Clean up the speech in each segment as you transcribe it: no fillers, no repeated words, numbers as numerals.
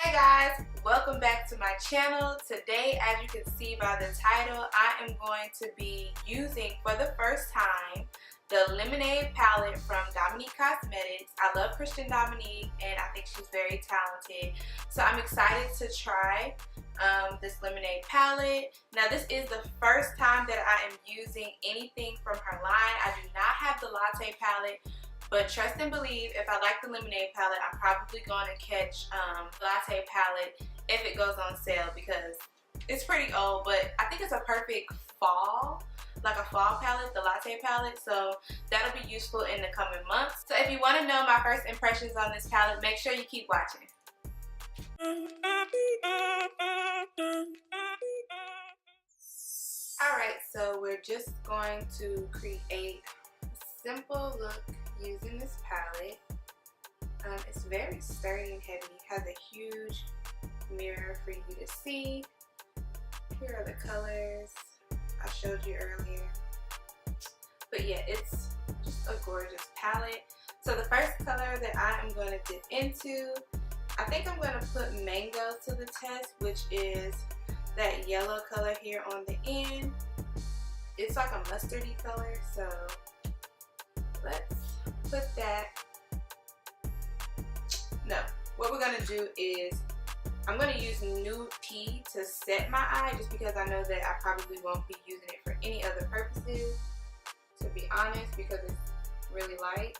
Hey guys, welcome back to my channel. Today, as you can see by the title, I am going to be using for the first time the Lemonade palette from Dominique Cosmetics. I love Christian Dominique and I think she's very talented. So I'm excited to try this Lemonade palette. Now this is the first time that I am using anything from her line. I do not have the Latte palette. But trust and believe, if I like the Lemonade palette, I'm probably going to catch the Latte palette if it goes on sale because it's pretty old, but I think it's a perfect fall, like a fall palette, the Latte palette, so that'll be useful in the coming months. So if you want to know my first impressions on this palette, make sure you keep watching. Alright, so we're just going to create a simple look using this palette. It's very sturdy and heavy. It has a huge mirror for you to see. Here are the colors I showed you earlier. But yeah, it's just a gorgeous palette. So the first color that I am going to dip into, I think I'm going to put Mango to the test, which is that yellow color here on the end. It's like a mustardy color, so let's put that. No, what we're gonna do is I'm gonna use Nude Tea to set my eye, just because I know that I probably won't be using it for any other purposes, to be honest, because it's really light.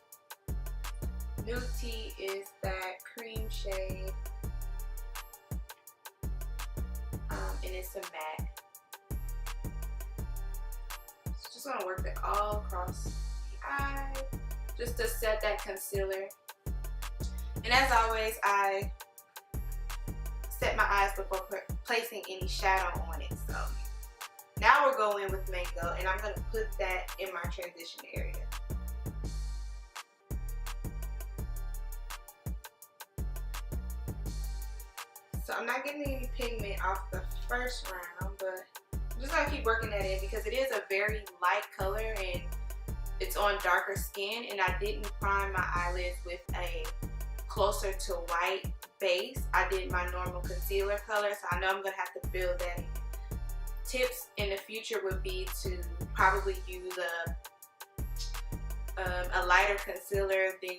Nude Tea is that cream shade, and it's a matte. So just gonna work it all across the eye, just to set that concealer. And as always, I set my eyes before placing any shadow on it. So now we're going with Mango, and I'm going to put that in my transition area. So I'm not getting any pigment off the first round, but I'm just going to keep working that in because it is a very light color and it's on darker skin, and I didn't prime my eyelids with a closer to white base. I did my normal concealer color, so I know I'm going to have to build that in. Tips in the future would be to probably use a lighter concealer than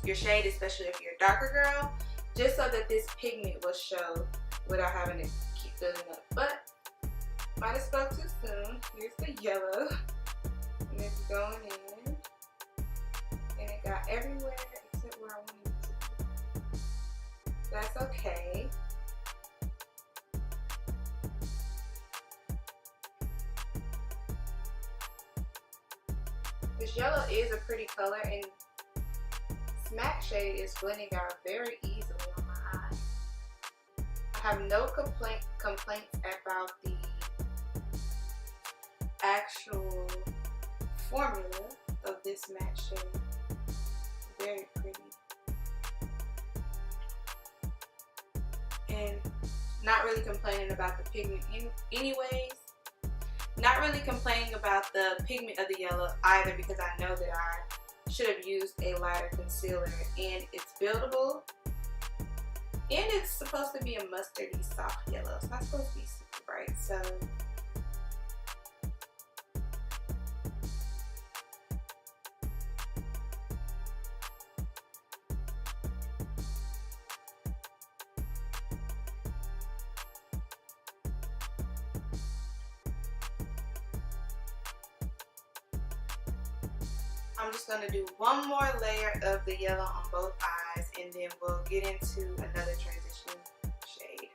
your shade, especially if you're a darker girl, just so that this pigment will show without having to keep filling up. But might have spoke too soon. Here's the yellow. And it's going in, and it got everywhere except where I wanted it to be. That's okay. This yellow is a pretty color, and Smack Shade is blending out very easily on my eye. I have no complaints about the actual formula of this matte shade. Very pretty. And not really complaining about the pigment anyways. Not really complaining about the pigment of the yellow either, because I know that I should have used a lighter concealer, and it's buildable. And it's supposed to be a mustardy soft yellow. It's not supposed to be super bright, so I'm just going to do one more layer of the yellow on both eyes, and then we'll get into another transition shade.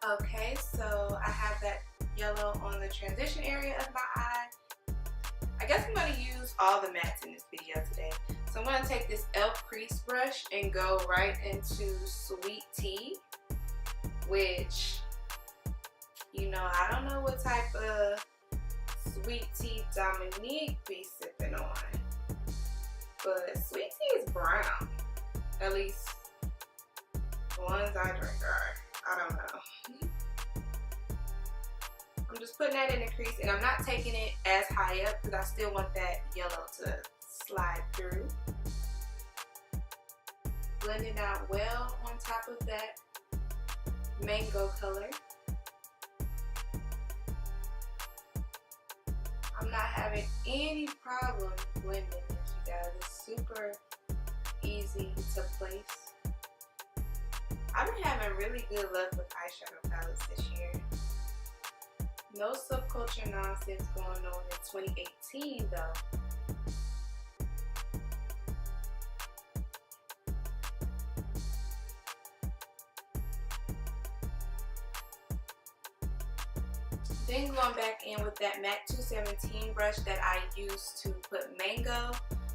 Okay, so I have that yellow on the transition area of my eye. I guess I'm going to use all the mattes in this video today. So I'm going to take this e.l.f. crease brush and go right into Sweet Tea, which, you know, I don't know what type of Sweet Tea Dominique be sipping on, but Sweet Tea is brown. at least the ones I drink are. I don't know. I'm just putting that in the crease, and I'm not taking it as high up because I still want that yellow to slide through. Blend it out well on top of that mango color. I'm not having any problem blending this, you guys. It's super easy to place. I've been having really good luck with eyeshadow palettes this year. No subculture nonsense going on in 2018 though. Then going back in with that MAC 217 brush that I used to put mango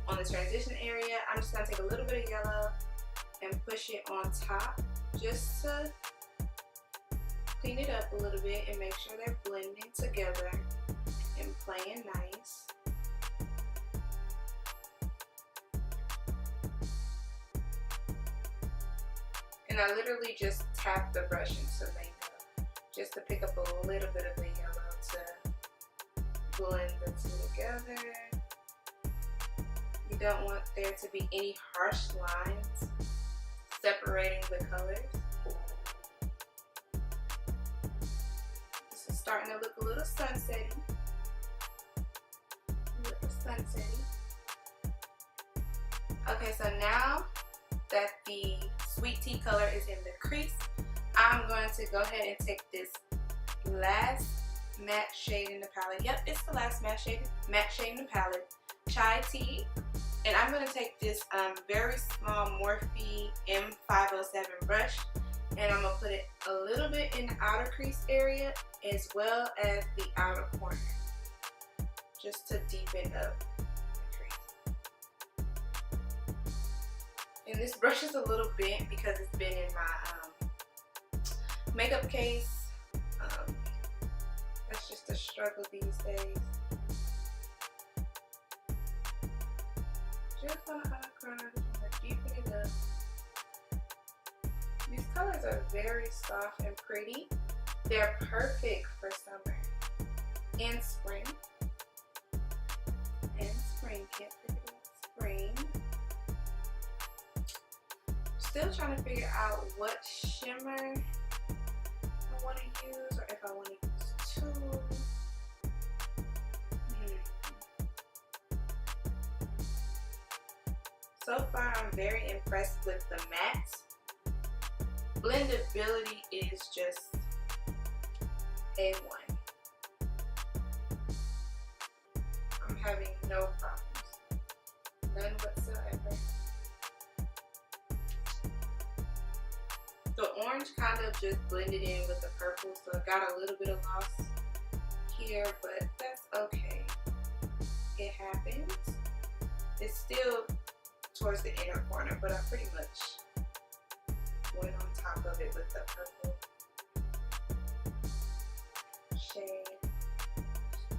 on the transition area, I'm just going to take a little bit of yellow and push it on top just to clean it up a little bit and make sure they're blending together and playing nice. And I literally just tap the brush into mango just to pick up a little bit of the yellow to blend the two together. You don't want there to be any harsh lines separating the colors. This is starting to look a little sunsetty. Okay, so now that the sweet tea color is in the crease, I'm going to go ahead and take this last matte shade in the palette. Yep, it's the last matte shade in the palette, Chai Tea. And I'm going to take this very small Morphe M507 brush, and I'm going to put it a little bit in the outer crease area as well as the outer corner, just to deepen up the crease. And this brush is a little bent because it's been in my makeup case. That's just a struggle these days. Just on the outer corner, just deepen it up. These colors are very soft and pretty. They're perfect for summer and spring. Can't forget about spring. Still trying to figure out what shimmer I want to use, or if I want to use two. So far, I'm very impressed with the matte. Blendability is just A1. I'm having no problems, none whatsoever. The orange kind of just blended in with the purple, so I got a little bit of loss here, but that's okay. It happens. It's still towards the inner corner, but I pretty much went on top of it with the purple shade,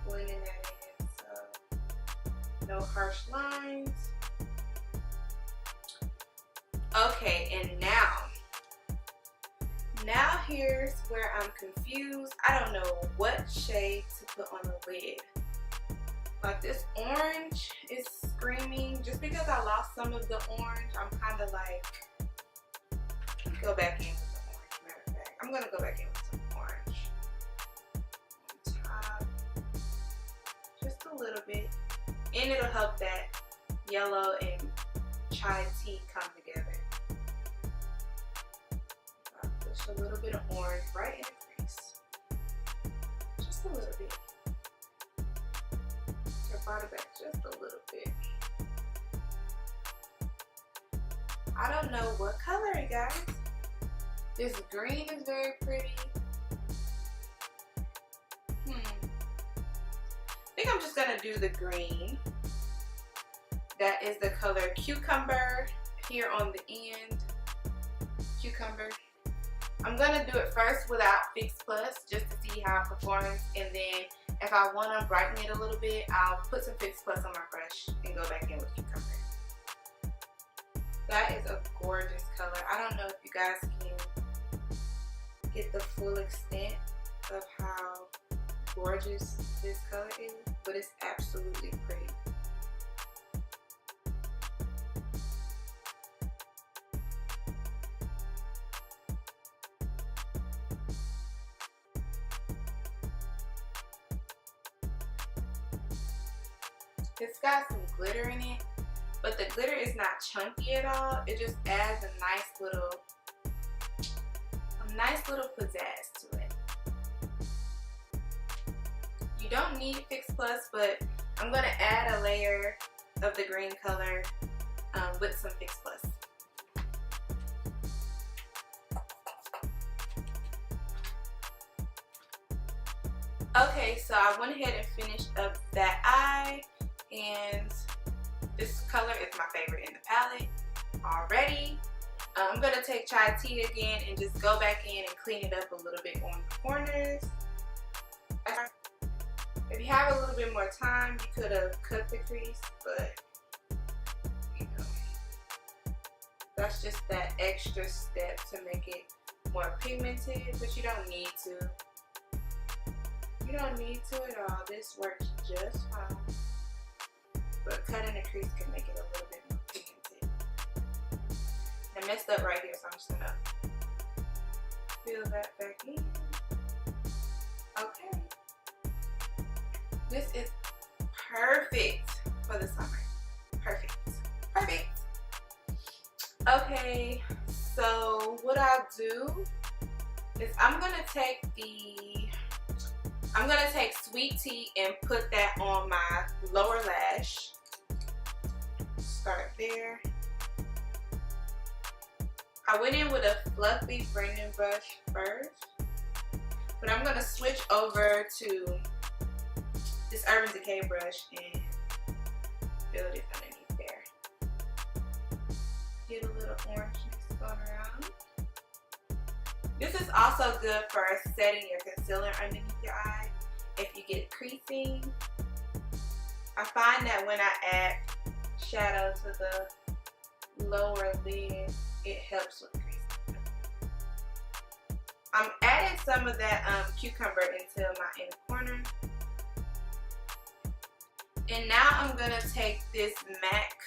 blending that in, so no harsh lines. Okay, and now here's where I'm confused. I don't know what shade to put on the lid. Like, this orange is screaming. Just because I lost some of the orange, I'm kind of like, go back in with the orange. Matter of fact, I'm gonna go back in with some orange on top, just a little bit, and it'll help that yellow and chai tea come together. A little bit of orange right in the crease, just a little bit. I brought it back just a little bit. I don't know what color, you guys. This green is very pretty. I think I'm just gonna do the green. That is the color Cucumber here on the end. Cucumber. I'm gonna do it first without Fix Plus just to see how it performs, and then if I want to brighten it a little bit, I'll put some Fix Plus on my brush and go back in with Cucumber. That is a gorgeous color. I don't know if you guys can get the full extent of how gorgeous this color is, but it's absolutely pretty. It's got some glitter in it, but the glitter is not chunky at all. It just adds a nice little pizzazz to it. You don't need Fix Plus, but I'm gonna add a layer of the green color with some Fix Plus. Okay, so I went ahead and finished up that eye, and this color is my favorite in the palette already. I'm gonna take Chai Tea again and just go back in and clean it up a little bit on the corners. If you have a little bit more time, you could have cut the crease, but you know, that's just that extra step to make it more pigmented, but you don't need to. You don't need to at all. This works just fine. But cutting the crease can make it a little bit more pigmented. I messed up right here, so I'm just gonna fill that back in. Okay. This is perfect for the summer. Perfect. Perfect. Okay, so what I'll do is I'm gonna take Sweet Tea and put that on my lower lash. Start there. I went in with a fluffy branding brush first, but I'm gonna switch over to this Urban Decay brush and build it underneath there. Get a little orangeness going around. This is also good for setting your concealer underneath your eye if you get creasing. I find that when I add shadow to the lower lid, it helps with creasing. I'm adding some of that cucumber into my inner corner. And now I'm going to take this MAC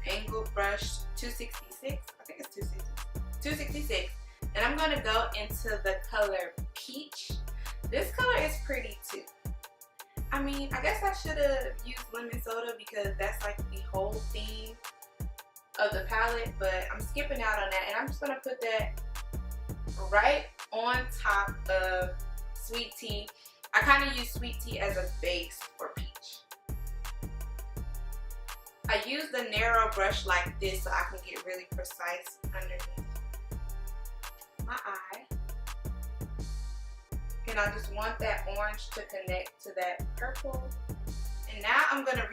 angle brush 266, I think it's 266, and I'm going to go into the color Peach. This color is pretty too. I mean, I guess I should have used lemon soda because that's like the whole theme of the palette, but I'm skipping out on that, and I'm just going to put that right on top of Sweet Tea. I kind of use Sweet Tea as a base for Peach. I use the narrow brush like this so I can get really precise underneath my eye. And I just want that orange to connect to that purple. And now I'm going to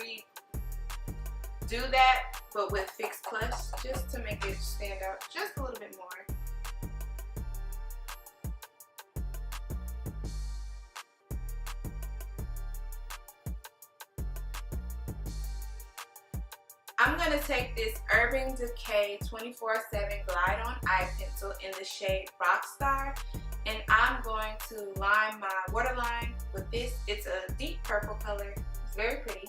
redo that, but with Fix Plus, just to make it stand out just a little bit more. I'm going to take this Urban Decay 24/7 Glide On Eye Pencil in the shade Rockstar, and I'm going to line my waterline with this. It's a deep purple color. It's very pretty.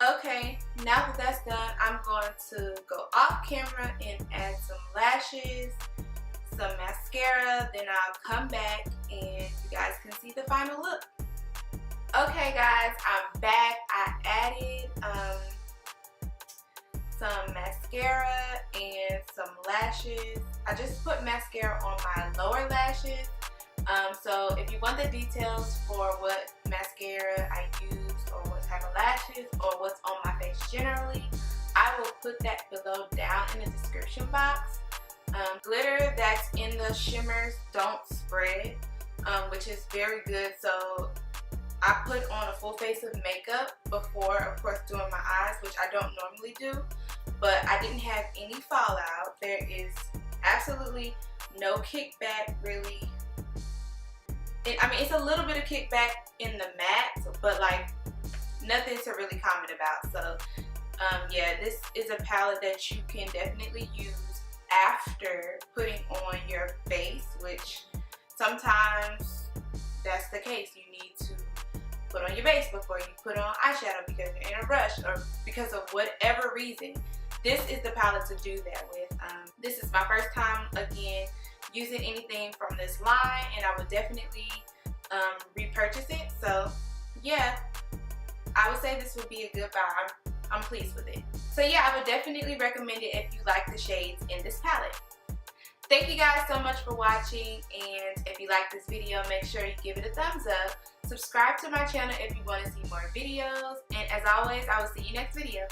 Okay, now that that's done, I'm going to go off camera and add some lashes, some mascara, then I'll come back and you guys can see the final look. Okay guys, I'm back. I added some mascara and some lashes. I just put mascara on my lower lashes. So if you want the details for what mascara I used or what type of lashes or what's on my face generally, I will put that below down in the description box. Glitter that's in the shimmers don't spread, which is very good. So I put on a full face of makeup before, of course, doing my eyes, which I don't normally do, but I didn't have any fallout. There is absolutely no kickback, really I mean, it's a little bit of kickback in the matte, but like nothing to really comment about. So yeah, this is a palette that you can definitely use after putting on your face, which sometimes that's the case. You need to put on your base before you put on eyeshadow because you're in a rush or because of whatever reason. This is the palette to do that with. This is my first time, again, using anything from this line, and I would definitely repurchase it. So yeah, I would say this would be a good buy. I'm pleased with it. So yeah, I would definitely recommend it if you like the shades in this palette. Thank you guys so much for watching, and if you like this video, make sure you give it a thumbs up. Subscribe to my channel if you want to see more videos, and as always, I will see you next video.